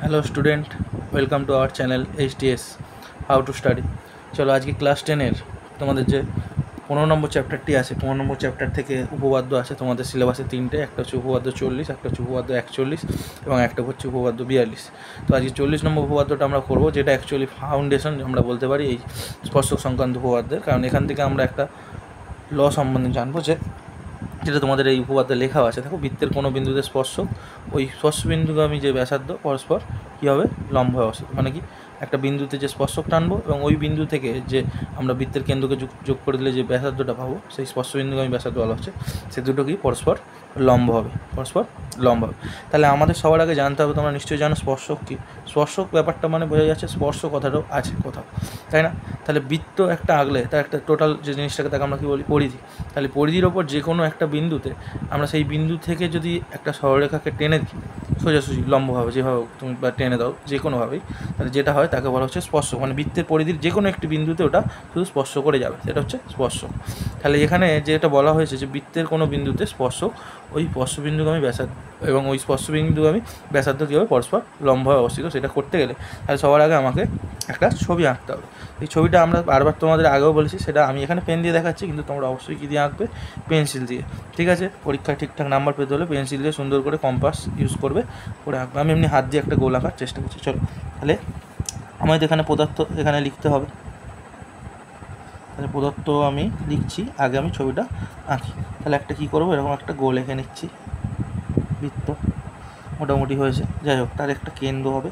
Hello student, welcome to our channel HDS how to study. चलो आज की class 10 তোমাদের যে 15 নম্বর চ্যাপ্টারটি আছে, 15 নম্বর চ্যাপ্টার থেকে উপপাদ্য আছে তোমাদের সিলেবাসে তিনটে, একটা হচ্ছে উপপাদ্য 40, একটা হচ্ছে উপপাদ্য 41 এবং একটা হচ্ছে উপপাদ্য 42। তো আজকে 40 নম্বর উপপাদ্যটা আমরা করবো, যেটা অ্যাকচুয়ালি ফাউন্ডেশন আমরা বলতে পারি এই স্পর্শক সংক্রান্ত উপপাদ্যের, কারণ এখান থেকে আমরা একটা ল সম্বন্ধে জানবো যেটা তোমাদের এই উপপাদ্যে লেখা আছে। দেখো, বৃত্তের কোনো বিন্দুতে স্পর্শক ওই স্পর্শবিন্দুগামী যে ব্যাসার্ধ পরস্পর কী হবে, লম্ব হবে অবস্থিত। মানে কি, একটা বিন্দুতে যে স্পর্শক টানবো এবং ওই বিন্দু থেকে যে আমরা বৃত্তের কেন্দ্রকে যোগ করে দিলে যে ব্যাসার্ধটা পাবো, সেই স্পর্শবিন্দুগামী ব্যাসার্ধ বলা হচ্ছে, সে দুটো কি পরস্পর লম্ব হবে, পরস্পর লম্ব হবে। তাহলে আমাদের সবার আগে জানতে হবে, তোমরা নিশ্চয়ই জানো স্পর্শক কী। স্পর্শক ব্যাপারটা মানে বোঝা যাচ্ছে স্পর্শ কথাটাও আছে কোথাও, তাই না? তাহলে বৃত্ত একটা আগলে তার একটা টোটাল যে জিনিসটাকে তাকে আমরা কী বলি, পরিধি। তাহলে পরিধির ওপর যে কোনো একটা বিন্দুতে আমরা সেই বিন্দু থেকে যদি একটা সরলরেখাকে টেনে দিই সোজাসুজি লম্বভাবে, যেভাবে তুমি বা টেনে দাও যে কোনোভাবেই, তাহলে যেটা হয় তাকে বলা হচ্ছে স্পর্শক। মানে বৃত্তের পরিধির যে কোনো একটি বিন্দুতে ওটা শুধু স্পর্শ করে যাবে, সেটা হচ্ছে স্পর্শক। তাহলে এখানে যেটা বলা হয়েছে যে বৃত্তের কোনো বিন্দুতে স্পর্শক ওই স্পর্শবিন্দুগামী ব্যাসার্ধ এবং ওই স্পর্শবিন্দুগামী ব্যাসার্ধ কীভাবে পরস্পর লম্বভাবে অবস্থিত, সেটা করতে গেলে তাহলে সবার আগে আমাকে একটা ছবি আঁকতে হবে। এই ছবিটা আমরা বারবার তোমাদের আগেও বলেছি, সেটা আমি এখানে পেন দিয়ে দেখাচ্ছি, কিন্তু তোমরা অবশ্যই কী দিয়ে আঁকবে, পেন্সিল দিয়ে। ঠিক আছে, পরীক্ষায় ঠিকঠাক নাম্বার পেতে হলে পেন্সিল দিয়ে সুন্দর করে কম্পাস ইউজ করবে, করে আঁকবে। আমি এমনি হাত দিয়ে একটা গোল আঁকার চেষ্টা করছি। চলো, তাহলে আমাদের এখানে পদার্থ এখানে লিখতে হবে। তাহলে পদার্থ আমি লিখছি, আগে আমি ছবিটা আঁকি। তাহলে একটা কী করবো, এরকম একটা গোল এঁকে নিচ্ছি। বৃত্ত মোটামুটি হয়েছে, যাই হোক, তার একটা কেন্দ্র হবে,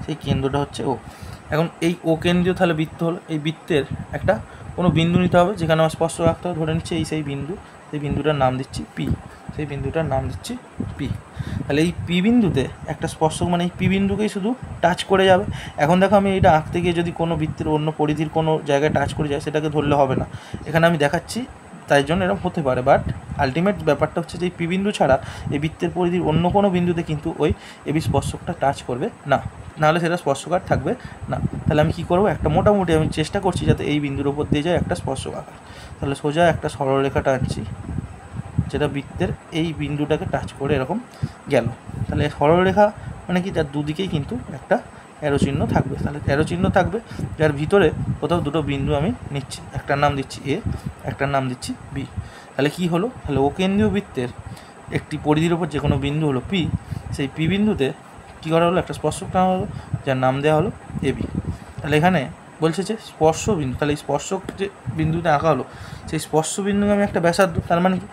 সেই কেন্দ্রটা হচ্ছে ও। এখন এই ও কেন্দ্রীয় তাহলে বৃত্ত হলো, এই বৃত্তের একটা কোনো বিন্দু নিতে হবে যেখানে আমার স্পর্শ রাখতে হবে। ধরে নিচ্ছি এই সেই বিন্দু, সেই বিন্দুটার নাম দিচ্ছি পি, সেই বিন্দুটার নাম দিচ্ছি পি। তাহলে এই পি বিন্দুতে একটা স্পর্শক, মানে এই পি বিন্দুকেই শুধু টাচ করে যাবে। এখন দেখো, আমি এটা আঁকতে গিয়ে যদি কোনো বৃত্তের অন্য পরিধির কোনো জায়গায় টাচ করে যায়, সেটাকে ধরলে হবে না। এখানে আমি দেখাচ্ছি, তাই জন্য এরকম হতে পারে, বাট আলটিমেট ব্যাপারটা হচ্ছে যে এই পি বিন্দু ছাড়া এই বৃত্তের পরিধির অন্য কোনো বিন্দুতে কিন্তু ওই এবি স্পর্শকটা টাচ করবে না, নাহলে সেটা স্পর্শকার থাকবে না। তাহলে আমি কী করবো, একটা মোটামুটি আমি চেষ্টা করছি যাতে এই বিন্দুর ওপর দিয়ে যায় একটা স্পর্শক আঁকার। তাহলে সোজা একটা সরলরেখা টানছি, যেটা বৃত্তের এই বিন্দুটাকে টাচ করে এরকম গেল। তাহলে সরলরেখা মানে কি, তার দুদিকেই কিন্তু একটা অ্যারো চিহ্ন থাকবে। তাহলে অ্যারো চিহ্ন থাকবে, যার ভিতরে কোথাও দুটো বিন্দু আমি নিচ্ছি, একটার নাম দিচ্ছি এ, একটার নাম দিচ্ছি বি। তাহলে কি হলো, তাহলে ও কেন্দ্রীয় বৃত্তের একটি পরিধির ওপর যে কোনো বিন্দু হলো পি, সেই পি বিন্দুতে কী করা হলো, একটা স্পর্শক টানা হলো, যার নাম দেওয়া হলো এবি। তাহলে এখানে বলছে যে স্পর্শ বিন্দু, তাহলে এই স্পর্শক যে বিন্দুতে আঁকা হলো, সেই স্পর্শ বিন্দুকে আমি একটা ব্যাসার্ধ, তার মানে কি,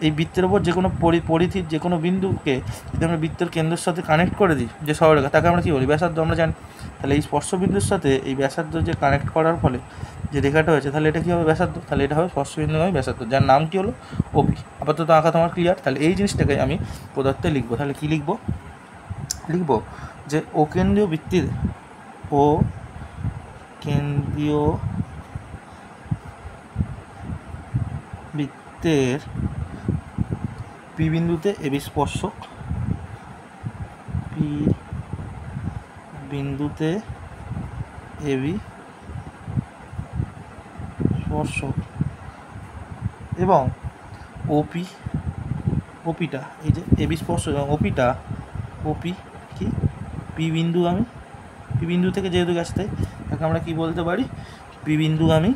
এই বৃত্তের ওপর যে কোনো পরিধির যে কোনো বিন্দুকে যদি আমরা বৃত্তের কেন্দ্রের সাথে কানেক্ট করে দিই, যে সরলরেখা, তাকে আমরা কী বলি, ব্যাসার্ধ আমরা জানি। তাহলে এই স্পর্শ বিন্দুর সাথে এই ব্যাসার্ধ যে কানেক্ট করার ফলে যে রেখাটা হয়েছে, তাহলে এটা কী হবে, ব্যাসার্ধ। তাহলে এটা হবে স্পর্শবিন্দুগামী ব্যাসার্ধ, যার নাম কী হলো, ওপি। আপাতত আঁকা তোমার ক্লিয়ার। তাহলে এই জিনিসটাকে আমি পদার্থে লিখবো। তাহলে কী লিখবো, লিখবো যে ও কেন্দ্রীয় বৃত্তির, ও কেন্দ্রীয় বৃত্তের পি বিন্দুতে এবি স্পর্শক, পি বিন্দুতে এবি স্পর্শক এবং ওপি, ওপিটা এই যে এবি স্পর্শক এবং ওপিটা, ওপি কি পি বিন্দুগামী, পি বিন্দু থেকে যেহেতু গেছে তাই তাকে আমরা কি বলতে পারি, পি বিন্দুগামী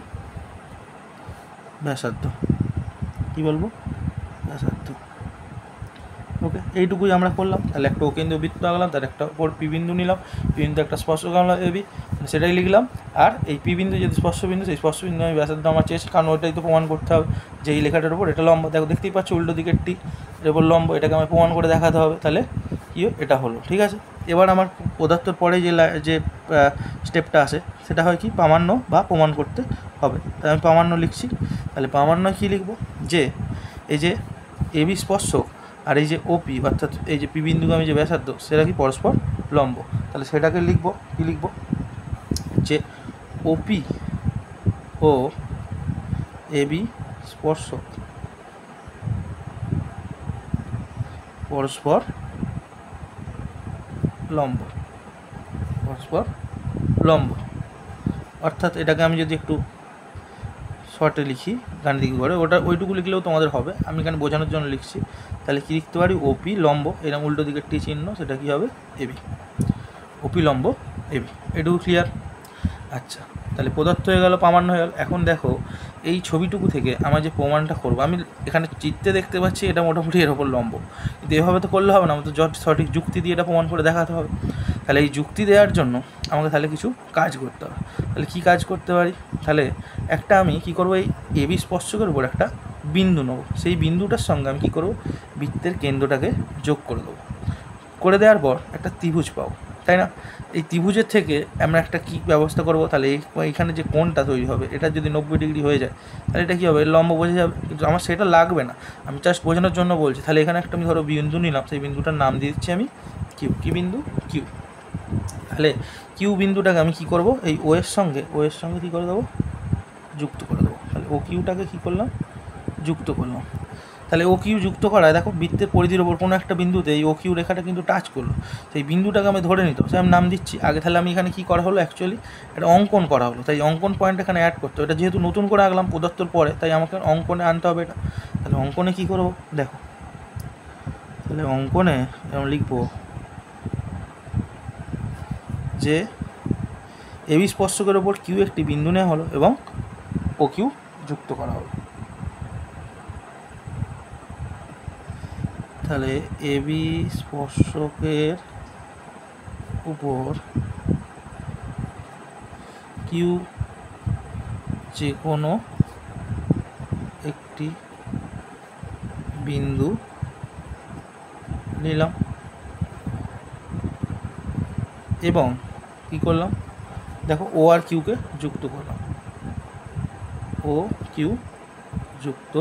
ব্যাসার্ধ। কী বলবো, ব্যাসার্ধ। ওকে, এইটুকুই আমরা করলাম। তাহলে একটা কেন্দ্রীয় বৃত্ত আঁকলাম, তার একটা ওপর পি বিন্দু নিলাম, পি বিন্দু একটা স্পর্শক আঁকলাম এবি, সেটাই লিখলাম। আর এই পি বিন্দু যদি স্পর্শবিন্দু, সেই স্পর্শবিন্দু আমি ব্যাসার্ধ আমার চেয়েছি, কারণ ওইটাই তো প্রমাণ করতে হবে যে এই লেখাটার উপর এটা লম্ব। দেখো, দেখতেই পাচ্ছ উল্টো দিকের টি এর উপর লম্ব, এটাকে আমি প্রমাণ করে দেখাতে হবে। তাহলে কি এটা হলো, ঠিক আছে। এবার আমার পদার্থের পরে যে স্টেপটা আসে, সেটা হয় কি, প্রামাণ্য বা প্রমাণ করতে হবে। তাই আমি প্রামাণ্য লিখছি। তাহলে প্রামাণ্য কী লিখব, যে এই যে এবি স্পর্শক আর এই যে ওপি, অর্থাৎ এই যে পি বিন্দুগামী যে ব্যাসার্ধ, সেটা কি পরস্পর লম্ব। তাহলে সেটাকে লিখব, কী লিখব, যে ওপি ও এবি স্পর্শক পরস্পর লম্ব, পরস্পর লম্ব। অর্থাৎ এটাকে আমি যদি একটু শর্টে লিখি, গাণিতিক করে, ওইটুকু লিখলেও তোমাদের হবে, আমি এখানে বোঝানোর জন্য লিখছি। তাহলে কী লিখতে পারি, ওপি লম্ব, এরকম উল্টো দিকের টি চিহ্ন, সেটা কী হবে, এবি। অপিলম্ব এবি। এটুকু ক্লিয়ার? আচ্ছা, তাহলে প্রদত্ত হয়ে গেল, প্রামাণ্য হয়ে গেল। এখন দেখো এই ছবিটুকু থেকে আমরা যে প্রমাণটা করবো, আমি এখানে চিত্রে দেখতে পাচ্ছি এটা মোটামুটি এর ওপর লম্ব, কিন্তু এভাবে তো করলে হবে না, আমাদের সঠিক যুক্তি দিয়ে এটা প্রমাণ করে দেখাতে হবে। তাহলে এই যুক্তি দেওয়ার জন্য আমাকে তাহলে কিছু কাজ করতে হবে। তাহলে কী কাজ করতে পারি? তাহলে একটা আমি কী করবো, এই এবি স্পর্শকের উপর একটা বিন্দু নেব, সেই বিন্দুটার সঙ্গে আমি কী করবো, বৃত্তের কেন্দ্রটাকে যোগ করে দেবো। করে দেওয়ার পর একটা ত্রিভুজ পাবো, তাই না? এই ত্রিভুজের থেকে আমরা একটা কী ব্যবস্থা করব, তাহলে এইখানে যে কোণটা তৈরি হবে এটা যদি 90 ডিগ্রি হয়ে যায়, তাহলে এটা কী হবে, লম্ব বোঝা যাবে। কিন্তু আমার সেটা লাগবে না, আমি জাস্ট বোঝানোর জন্য বলছি। তাহলে এখানে একটা আমি ধরো বিন্দু নিলাম, সেই বিন্দুটার নাম দিয়ে দিচ্ছি আমি কিউ। কী বিন্দু? কিউ। তাহলে কিউ বিন্দুটাকে আমি কী করব, এই ও এর সঙ্গে কী করে দেবো, যুক্ত করে দেবো। তাহলে ও কিউটাকে কী করলাম, যুক্ত করলাম। তাহলে ও কিউ যুক্ত করায় দেখো বৃত্তের পরিধির ওপর কোনো একটা বিন্দুতে এই ও কিউ রেখাটা কিন্তু টাচ করলো, সেই বিন্দুটাকে আমি ধরে নিতে, সে আমি নাম দিচ্ছি আগে। তাহলে আমি এখানে কী করা হলো, অ্যাকচুয়ালি এটা অঙ্কন করা হলো, তাই অঙ্কন পয়েন্ট এখানে অ্যাড করতে হবে। এটা যেহেতু নতুন করে আঁকলাম প্রদত্তর পরে, তাই আমাকে অঙ্কনে আনতে হবে এটা। তাহলে অঙ্কনে কী করবো দেখো, তাহলে অঙ্কনে যেমন লিখবো যে এবি স্পর্শকের ওপর কিউ একটি বিন্দু নেওয়া হলো এবং ও কিউ যুক্ত করা হলো। তাহলে এবি স্পর্শকের উপর কিউ যে কোনো একটি বিন্দু নিলাম এবং কী করলাম দেখো, ও আর কিউকে যুক্ত করলাম, ও কিউ যুক্ত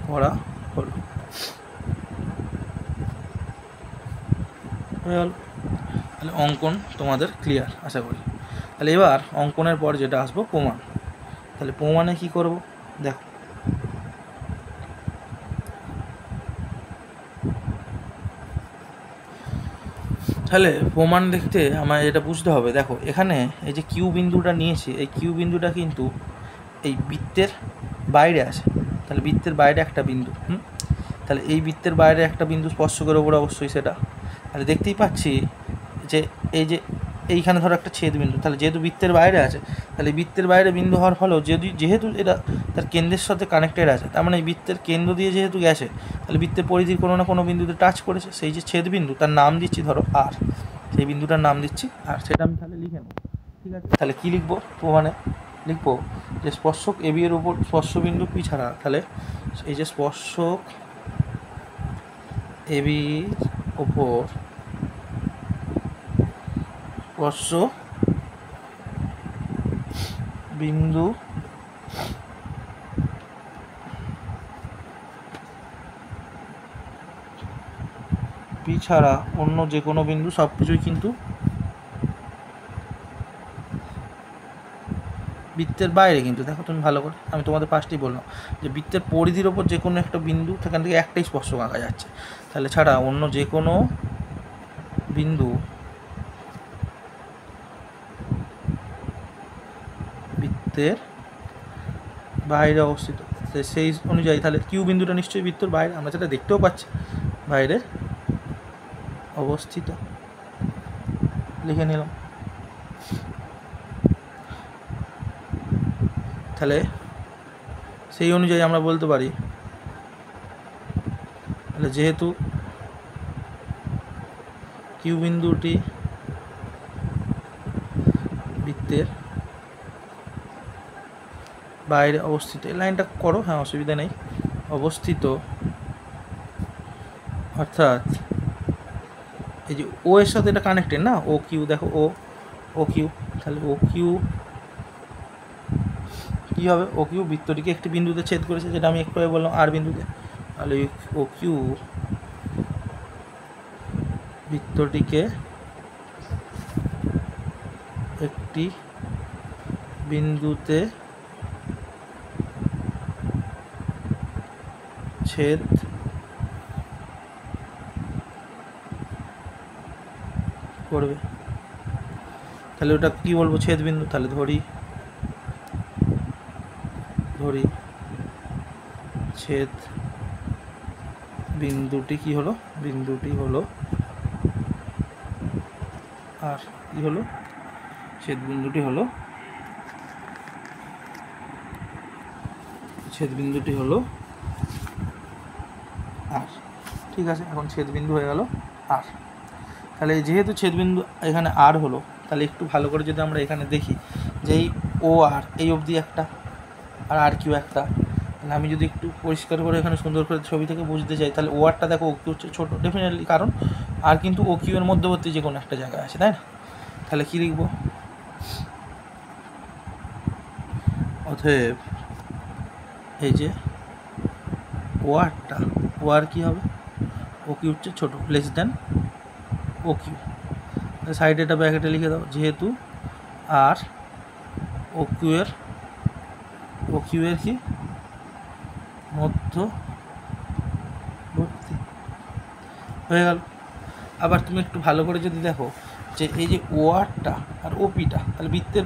করা হলো। তাহলে অঙ্কন তোমাদের ক্লিয়ার আশা করি। তাহলে এবার অঙ্কনের পর যেটা আসবো প্রমাণ। তাহলে প্রমাণে কী করব দেখো, তাহলে প্রমাণ দেখতে আমার এটা বুঝতে হবে। দেখো এখানে এই যে কিউ বিন্দুটা নিয়েছি, এই কিউ বিন্দুটা কিন্তু এই বৃত্তের বাইরে আছে। তাহলে বৃত্তের বাইরে একটা বিন্দু, তাহলে এই বৃত্তের বাইরে একটা বিন্দু স্পর্শকের ওপর অবশ্যই সেটা। তাহলে দেখতেই পাচ্ছি যে এই যে এইখানে ধরো একটা ছেদ বিন্দু, তাহলে যেহেতু বৃত্তের বাইরে আছে, তাহলে বৃত্তের বাইরে বিন্দু হওয়ার ফলেও যেহেতু এটা তার কেন্দ্রের সাথে কানেক্টেড আছে, তার মানে এই বৃত্তের কেন্দ্র দিয়ে যেহেতু গেছে, তাহলে বৃত্তের পরিধির কোনো না কোনো বিন্দুতে টাচ করেছে। সেই যে ছেদ বিন্দু তার নাম দিচ্ছি ধরো আর, সেই বিন্দুটার নাম দিচ্ছি আর, সেটা আমি তাহলে লিখে নেব। ঠিক আছে, তাহলে কী লিখবো প্রমাণে, লিখবো যে স্পর্শক এবি এর উপর স্পর্শবিন্দু পি ছাড়া, তাহলে এই যে স্পর্শক এবি ওপর স্পর্শ বিন্দু পি ছাড়া অন্য যে কোনো বিন্দু সব কিছুই কিন্তু বৃত্তের বাইরে। কিন্তু দেখো তুমি ভালো করে, আমি তোমাদের ফার্স্টেই বললাম যে বৃত্তের পরিধির ওপর যে কোনো একটা বিন্দু, সেখান থেকে একটাই স্পর্শক আঁকা যাচ্ছে, তাহলে ছাড়া অন্য যে কোনো বিন্দু বৃত্তের বাইরে অবস্থিত। সেই অনুযায়ী তাহলে কিউ বিন্দুটা নিশ্চয়ই বৃত্তের বাইরে, আমরা সেটা দেখতেও পাচ্ছি বাইরে অবস্থিত, লিখে নিলাম। তাহলে সেই অনুযায়ী আমরা বলতে পারি, তাহলে যেহেতু কিউ বিন্দুটি বৃত্তের বাইরে অবস্থিত, এই লাইনটা করো, হ্যাঁ অসুবিধা নেই, অবস্থিত, অর্থাৎ এই যে ও এর সাথে এটা কানেক্টেড না, ও কিউ, দেখো ও কিউ, তাহলে ও কিউ কী হবে, ও কিউ বৃত্তটিকে একটি বিন্দুতে ছেদ করেছে, যেটা আমি একটু আগে বললাম আর বিন্দুতে। তাহলে ও কিউ বৃত্তটিকে একটি বিন্দুতে ছেদ করবে। তাহলে ওটা কী বলবো, ছেদ বিন্দু। তাহলে ধরি ছেদ বিন্দুটি কি হলো, বিন্দুটি হলো আর কি হলো, ছেদবিন্দুটি হলো, ছেদবিন্দুটি হলো আর। ঠিক আছে, এখন ছেদবিন্দু হয়ে গেল আর। তাহলে যেহেতু ছেদবিন্দু এখানে আর হলো, তাহলে একটু ভালো করে যদি আমরা এখানে দেখি যে এই ও আর এই অবধি একটা আর কিউ একটা, তাহলে আমি যদি একটু পরিষ্কার করে এখানে সুন্দর করে ছবি থেকে বুঝতে চাই, তাহলে ও আরটা দেখো ও কিউ হচ্ছে ছোটো ডেফিনেটলি, কারণ আর কিন্তু ও কিউ এর মধ্যবর্তী যে কোনো একটা জায়গায় আছে, তাই না? তাহলে কী লিখব, অতএব এই যে ও আরটা, ও আর কী হবে, ও কিউ হচ্ছে ছোটো, লেস দেন ও কিউ। সাইডে এটা ব্র্যাকেটে লিখে দাও, যেহেতু আর ও কিউ এর কি মধ্যবর্তী হয়ে গেল। আবার তুমি একটু ভালো করে যদি দেখো যে এই যে ও আরটা আর ওপিটা, তাহলে বৃত্তের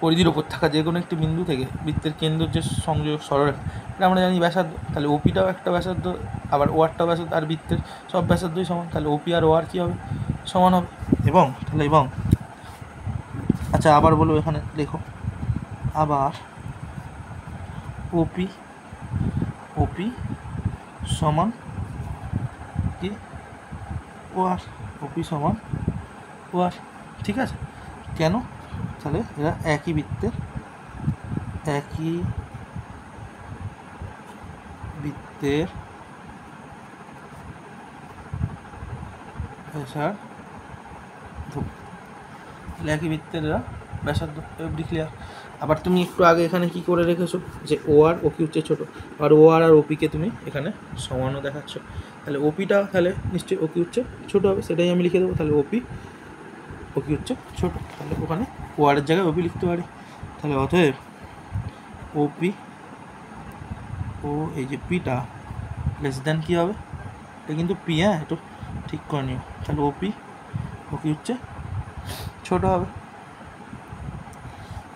পরিধির ওপর থাকা যে কোনো একটি বিন্দু থেকে বৃত্তের কেন্দ্রের যে সংযোগ সরলরেখা, এটা আমরা জানি ব্যাসার্ধ, তাহলে ওপিটাও একটা ব্যাসার্ধ, আবার ও আরটাও ব্যাসার্ধ, আর বৃত্তের সব ব্যাসার্ধই সমান, তাহলে ওপি আর ও আর কী হবে, সমান হবে। এবং তাহলে এবং আচ্ছা আবার বলবো, এখানে দেখো আবার ওপি সমান কি ও আর, ওপি সমান ও আর। ঠিক আছে, কেন, তাহলে এরা একই বৃত্তের ব্যাসার্ধ, একই বৃত্তের এরা ব্যাসার্ধ, এফডি ক্লিয়ার। আবার তুমি একটু আগে এখানে কি করে রেখেছো যে ও আর ও কিউ হচ্ছে ছোটো, আর ও আর ওপিকে তুমি এখানে সমানও দেখাচ্ছ, তাহলে ওপিটা তাহলে নিশ্চয়ই ও কিউ হচ্ছে ছোটো হবে, সেটাই আমি লিখে দেবো। তাহলে ওপি ও কিউ হচ্ছে ছোটো, তাহলে ওখানে ও আরের জায়গায় ওপি লিখতে পারি। তাহলে অতএব ওপি ও এই যে পিটা লেস দেন কী হবে, এটা কিন্তু পি, হ্যাঁ একটু ঠিক করে নিও। তাহলে ওপি ও কিউ হচ্ছে ছোটো হবে।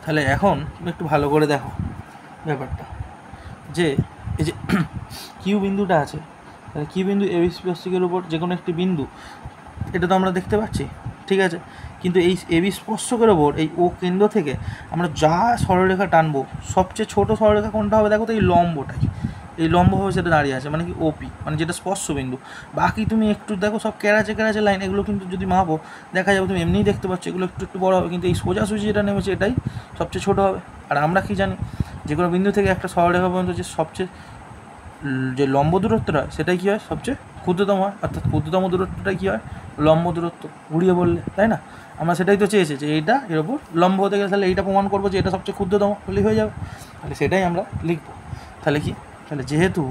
তাহলে এখন তুমি একটু ভালো করে দেখো ব্যাপারটা, যে এই যে কিউ বিন্দুটা আছে, তাহলে কিউ বিন্দু এবি স্পর্শকের উপর যে কোনো একটি বিন্দু, এটা তো আমরা দেখতে পাচ্ছি, ঠিক আছে। কিন্তু এই এবি স্পর্শকের ওপর এই ও কেন্দ্র থেকে আমরা যা সরলরেখা টানবো, সবচেয়ে ছোটো সরলরেখা কোনটা হবে দেখো তো, এই লম্বটাই, এই লম্বভাবে সেটা দাঁড়িয়ে আছে, মানে কি ওপি, মানে যেটা স্পর্শবিন্দু। বাকি তুমি একটু দেখো সব কেরাচে লাইন, এগুলো কিন্তু যদি মাপো দেখা যাবে, তুমি এমনিই দেখতে পাচ্ছ এগুলো একটু একটু বড় হবে, কিন্তু এই সোজাসুজি যেটা নেমেছে এটাই সবচেয়ে ছোটো হবে। আর আমরা কি জানি, যে কোনো বিন্দু থেকে একটা সরলরেখা পর্যন্ত যে সবচেয়ে যে লম্ব দূরত্বটা হয় সেটাই কী হয়, সবচেয়ে ক্ষুদ্রতম হয়, অর্থাৎ ক্ষুদ্রতম দূরত্বটাই কী হয়, লম্ব দূরত্ব, ঘুরিয়ে বললে, তাই না? আমরা সেটাই তো চেয়েছি যে এইটা এর ওপর লম্ব হতে গেলে তাহলে এইটা প্রমাণ করবো যে এটা সবচেয়ে ক্ষুদ্রতম, হলেই হয়ে যাবে। তাহলে সেটাই আমরা লিখব। তাহলে কি, তাহলে যেহেতু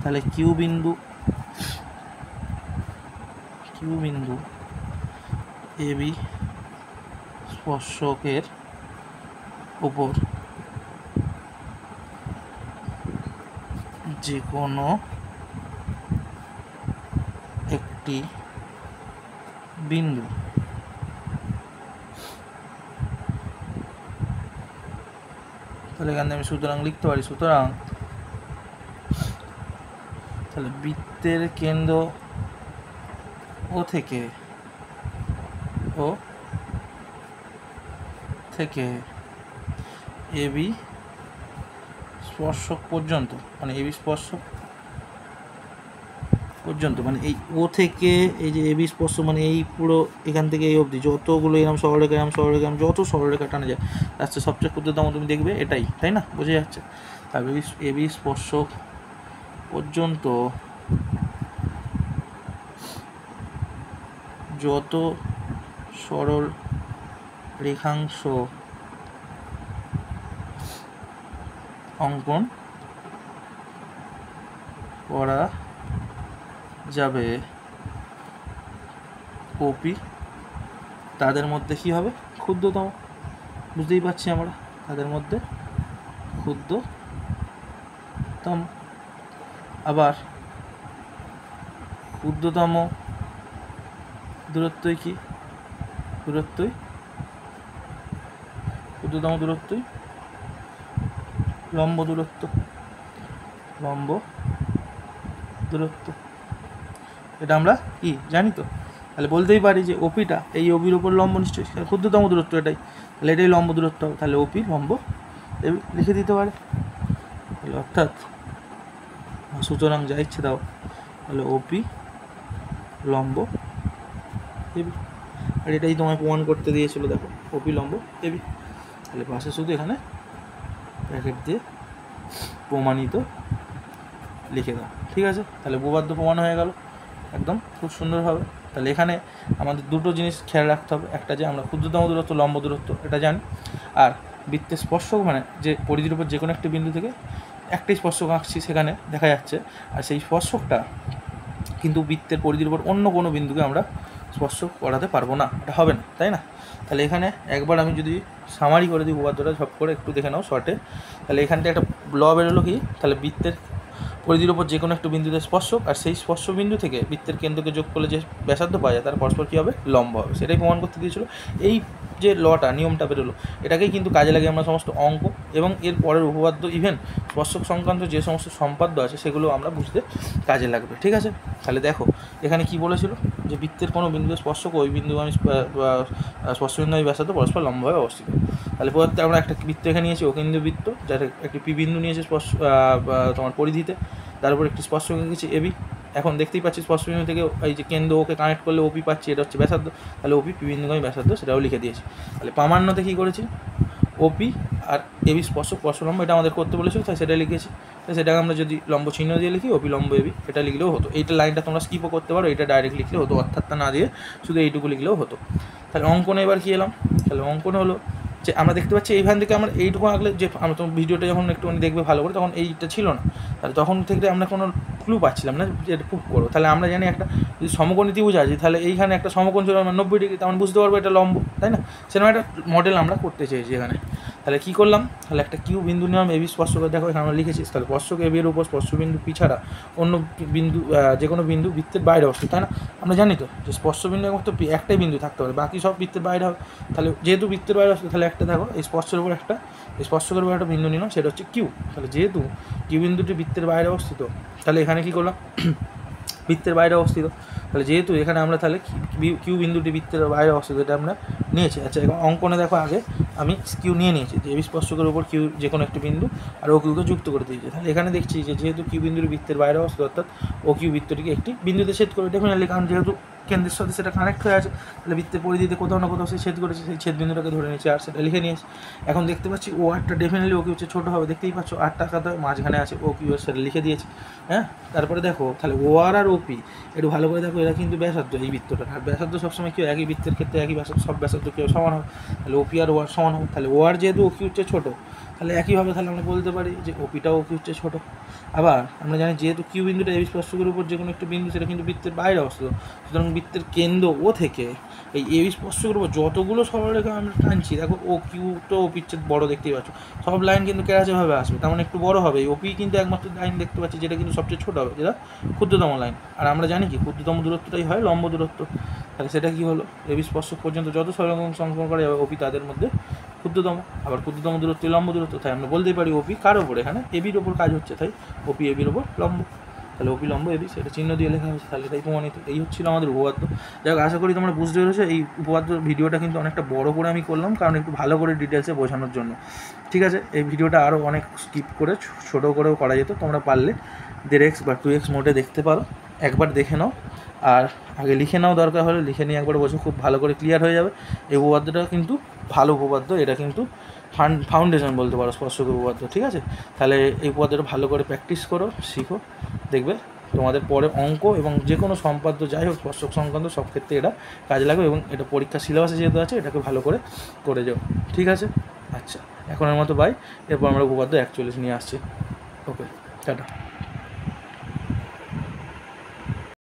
তাহলে কিউ বিন্দু এবি স্পর্শকের উপর যে কোনো একটি বিন্দু তাহলে এখানে আমি সুতরাং লিখতে পারি, সুতরাং তাহলে বৃত্তের কেন্দ্র ও থেকে এবি স্পর্শক পর্যন্ত, মানে এবি স্পর্শক পর্যন্ত, মানে এই ও থেকে এই যে এবি স্পর্শ, মানে এই পুরো এখান থেকে এই অবধি যতগুলো এরকম সরলরেখা যত সরলরেখা টানা যায়, তার চেয়ে সবচেয়ে ক্ষুদ্রতম তুমি দেখবে এটাই, তাই না? বোঝা যাচ্ছে। তারপরে এবি স্পর্শক পর্যন্ত যত সরল রেখাংশ অঙ্কন করা যাবে ওপি, তাদের মধ্যে কি হবে, ক্ষুদ্রতম। বুঝতেই পারছি আমরা, তাদের মধ্যে ক্ষুদ্রতম। আবার ক্ষুদ্রতম দূরত্বই কি, ক্ষুদ্রতম দূরত্বই লম্ব দূরত্ব, লম্ব দূরত্ব এটা আমরা কি জানি তো, তাহলে বলতেই পারি যে ওপিটা এই ওপির ওপর লম্ব নিশ্চয়ই, ক্ষুদ্রতম দূরত্ব এটাই, তাহলে এটাই লম্ব দূরত্ব হবে, তাহলে ওপি লম্ব এবি লিখে দিতে পারে। তাহলে অর্থাৎ সুতরাং যা ইচ্ছে দাও, তাহলে ওপি লম্ব এবি, আর এটাই তোমায় প্রমাণ করতে দিয়েছিল, দেখো ওপি লম্ব এবি, তাহলে পাশে শুধু এখানে ব্র্যাকেট দিয়ে প্রমাণিত লিখে দাও, ঠিক আছে। তাহলে উপপাদ্য প্রমাণ হয়ে গেল একদম খুব সুন্দরভাবে। তাহলে এখানে আমাদের দুটো জিনিস খেয়াল রাখতে হবে, একটা যে আমরা ক্ষুদ্রতম দূরত্ব লম্ব দূরত্ব এটা জানি, আর বৃত্তের স্পর্শক মানে যে পরিধির উপর যে কোনো একটা বিন্দু থেকে একটাই স্পর্শক আঁকছি সেখানে দেখা যাচ্ছে, আর সেই স্পর্শকটা কিন্তু বৃত্তের পরিধির উপর অন্য কোনো বিন্দুকে আমরা স্পর্শ করাতে পারবো না, এটা হবে না, তাই না। তাহলে এখানে একবার আমি যদি সামারি করে দিই উপপাদ্যটা সব করে একটু দেখে নাও শর্টে, তাহলে এখান থেকে একটা ল বেরোলো কি, তাহলে বৃত্তের পরিধির উপর যে কোনো একটা বিন্দুতে স্পর্শক, আর সেই স্পর্শ বিন্দু থেকে বৃত্তের কেন্দ্রকে যোগ করলে যে ব্যাসার্ধ পাওয়া যায় তার পরস্পর কী হবে, লম্ব হবে, সেটাই প্রমাণ করতে দিয়েছিল। এই যে লটা নিয়মটা বেরোলো এটাকেই কিন্তু কাজে লাগে আমরা সমস্ত অঙ্ক এবং এর পরের উপপাদ্য ইভেন স্পর্শক সংক্রান্ত যে সমস্ত সম্পাদ্য আছে সেগুলো আমরা বুঝতে কাজে লাগবে, ঠিক আছে। তাহলে দেখো এখানে কি বলেছিল যে বৃত্তের কোনো বিন্দুতে স্পর্শক ওই বিন্দু আমি স্পর্শবিন্দু আমি ব্যাসার্ধ পরস্পর লম্বভাবে অবস্থিত। তাহলে প্রথমে আমরা একটা বৃত্ত এখানে নিয়েছি অকেন্দ্র বৃত্ত, যার একটি পি বিন্দু নিয়েছে স্পর্শ তোমার পরিধিতে, তার উপর একটি স্পর্শক এঁকেছি এবি। এখন দেখতেই পাচ্ছি স্পর্শবিন্দু থেকে এই যে কেন্দ্র ওকে কানেক্ট করলে ওপি পাচ্ছি, এটা হচ্ছে ব্যাসার্ধ, তাহলে ওপি পি বিন্দুগামী ব্যাসার্ধ সেটাও লিখে দিয়েছি। তাহলে প্রামাণ্যতে কী করেছি, ওপি আর এবি স্পর্শক স্পর্শলম্ব এটা আমাদের করতে বলেছিল, তাই সেটা লিখেছি। তাই সেটাকে আমরা যদি লম্ব চিহ্ন দিয়ে লিখি ওপি লম্ব এবি এটা লিখলেও হতো, এইটা লাইনটা তোমরা স্কিপও করতে পারো, এটা ডাইরেক্ট লিখলে হতো, অর্থাৎটা না দিয়ে শুধু এইটুকু লিখলেও হতো। তাহলে অঙ্কনে এবার কী এলাম, তাহলে অঙ্কনে হলো যে আমরা দেখতে পাচ্ছি এইখান থেকে আমরা এইটুকু আঁকলে, যে আমরা তোমার ভিডিওটা যখন একটুখানি দেখবে ভালো করে তখন এইটা ছিল না, তাহলে তখন থেকে আমরা কোনো ক্লু পাচ্ছিলাম না যে এটা প্রুভ করো। তাহলে আমরা জানি একটা যদি সমকোণীতি বোঝাচ্ছি, তাহলে এইখানে একটা সমকোণ ছিল 90 ডিগ্রি, তখন বুঝতে পারবো এটা লম্ব, তাই না। সেরকম একটা মডেল আমরা করতে চেয়েছি এখানে। তাহলে কী করলাম, তাহলে একটা কিউ বিন্দু নিলাম এবি স্পর্শক, দেখো এখানে আমরা লিখেছি, তাহলে স্পর্শক এবি এর উপর স্পর্শবিন্দু পি ছাড়া অন্য বিন্দু যে কোনো বিন্দু বৃত্তের বাইরে অবস্থিত, তাই না। আমরা জানি তো যে স্পর্শবিন্দু একমাত্র একটাই বিন্দু থাকতে পারে, বাকি সব বৃত্তের বাইরে হবে। তাহলে যেহেতু বৃত্তের বাইরে অবস্থিত, তাহলে একটা দেখো এই স্পর্শের উপর একটা, এই স্পর্শকের উপর একটা বিন্দু নিলাম, সেটা হচ্ছে কিউ। তাহলে যেহেতু কিউ বিন্দুটি বৃত্তের বাইরে অবস্থিত, তাহলে এখানে কী করলাম, বৃত্তের বাইরে অবস্থিত, তাহলে যেহেতু এখানে আমরা তাহলে কিউ বিন্দুটি বৃত্তের বাইরে অবস্থিত এটা আমরা নিয়েছি। আচ্ছা এখন অঙ্কনে দেখো আগে আমি কিউ নিয়ে নিয়েছি, যে এবি স্পর্শকের উপর কিউ যে কোনো একটি বিন্দু আর ও কিউকে যুক্ত করে দিয়েছি। তাহলে এখানে দেখছি যে যেহেতু কিউ বিন্দুটি বৃত্তের বাইরে অবস্থিত, অর্থাৎ ও কিউ বৃত্তটিকে একটি বিন্দুতে ছেদ করে ডেফিনেটলি, কারণ যেহেতু কেন্দ্রের সাথে সেটা কানেক্ট হয়ে আছে, তাহলে বৃত্তের পরিধিতে কোথাও না কোথাও সে ছেদ করেছে, সেই ছেদ বিন্দুটাকে ধরে নিয়েছি আর সেটা লিখে নিয়েছি। এখন দেখতে পাচ্ছি ও আরটা ডেফিনেটলি ও কিউ হচ্ছে ছোটো হবে, দেখতেই পাচ্ছ আরটা কাদা মাঝখানে আছে ও কিউ, সেটা লিখে দিয়েছি। হ্যাঁ, তারপরে দেখো তাহলে ও আর আর ওপি একটু ভালো করে দেখো, এরা কিন্তু ব্যাসার্ধ এই বৃত্তটা, আর ব্যাসার্ধ সবসময় কেউ একই বৃত্তের ক্ষেত্রে একই ব্যাসার্ধ, সব ব্যাসার্ধ কেউ সমান হবে, তাহলে ওপি আর ও আর সমান হবে। তাহলে ও আর যেহেতু ও কিউ হচ্ছে ছোটো, তাহলে একইভাবে তাহলে আমরা বলতে পারি যে ওপিটাও ও কিউ হচ্ছে ছোটো। আবার আমরা জানি যেহেতু কিউ বিন্দুটা এবি স্পর্শকের উপর যে কোনো একটা বিন্দু সেটা কিন্তু বৃত্তের বাইরে অবস্থিত, সুতরাং বৃত্তের কেন্দ্র ও থেকে এই এবি স্পর্শকের উপর যতগুলো সরলরেখা আমরা টানছি, দেখো ও কিউ তো ও পিচ্ছেদ বড় দেখতেই পাচ্ছ, সব লাইন কিন্তু কেরাচেভাবে আসবে, তেমন একটু বড় হবে। ওপি কিন্তু একমাত্র লাইন দেখতে পাচ্ছি যেটা কিন্তু সবচেয়ে ছোটো হবে, যেটা ক্ষুদ্রতম লাইন, আর আমরা জানি কি ক্ষুদ্রতম দূরত্বটাই হয় লম্ব দূরত্ব। তাহলে সেটা কী হলো, এবি স্পর্শক পর্যন্ত যত সরলরেখা সংক্রমণ করা যাবে ওপি তাদের মধ্যে ক্ষুদ্রতম, আবার ক্ষুদ্রতম দূরত্ব লম্ব দূরত্ব, তাই আমরা বলতেই পারি ওপি কার ওপর, এখানে এবির ওপর কাজ হচ্ছে, তাই ওপি এবির ওপর লম্ব, তাহলে ওপি লম্ব এবি সেটা চিহ্ন দিয়ে লেখা হয়েছে, তাহলে এটাই প্রমাণিত। এই হচ্ছিল আমাদের উপপাদ্য। যাই হোক, আশা করি তোমরা বুঝতে পেরেছো। এই উপপাদ্য ভিডিওটা কিন্তু অনেকটা বড় করে আমি করলাম, কারণ একটু ভালো করে ডিটেলসে বোঝানোর জন্য, ঠিক আছে। এই ভিডিওটা আরও অনেক স্কিপ করে ছোটো করেও করা যেত, তোমরা পারলে 1.5x বা 2x মোডে দেখতে পারো, একবার দেখে নাও, আর আগে লিখে নাও, দরকার হলে লিখে নিয়ে একবার বোঝো, খুব ভালো করে ক্লিয়ার হয়ে যাবে। এই উপপাদ্যটা কিন্তু ভালো উপপাদ্য, এটা কিন্তু ফাউন্ডেশন বলতে পারো স্পর্শক উপপাদ্য, ঠিক আছে। তাহলে এই উপপাদ্যটা ভালো করে প্র্যাকটিস করো, শিখো, দেখবে তোমাদের পরে অঙ্ক এবং যে কোনো সম্পাদ্য যাই হোক স্পর্শক সংক্রান্ত সব ক্ষেত্রে এটা কাজে লাগবে, এবং এটা পরীক্ষার সিলেবাসে যেহেতু আছে এটাকে ভালো করে করে যাও, ঠিক আছে। আচ্ছা, এখনের মতো বাই, এরপর আমরা উপপাদ্য 41 নিয়ে আসছি। ওকে, টাটা।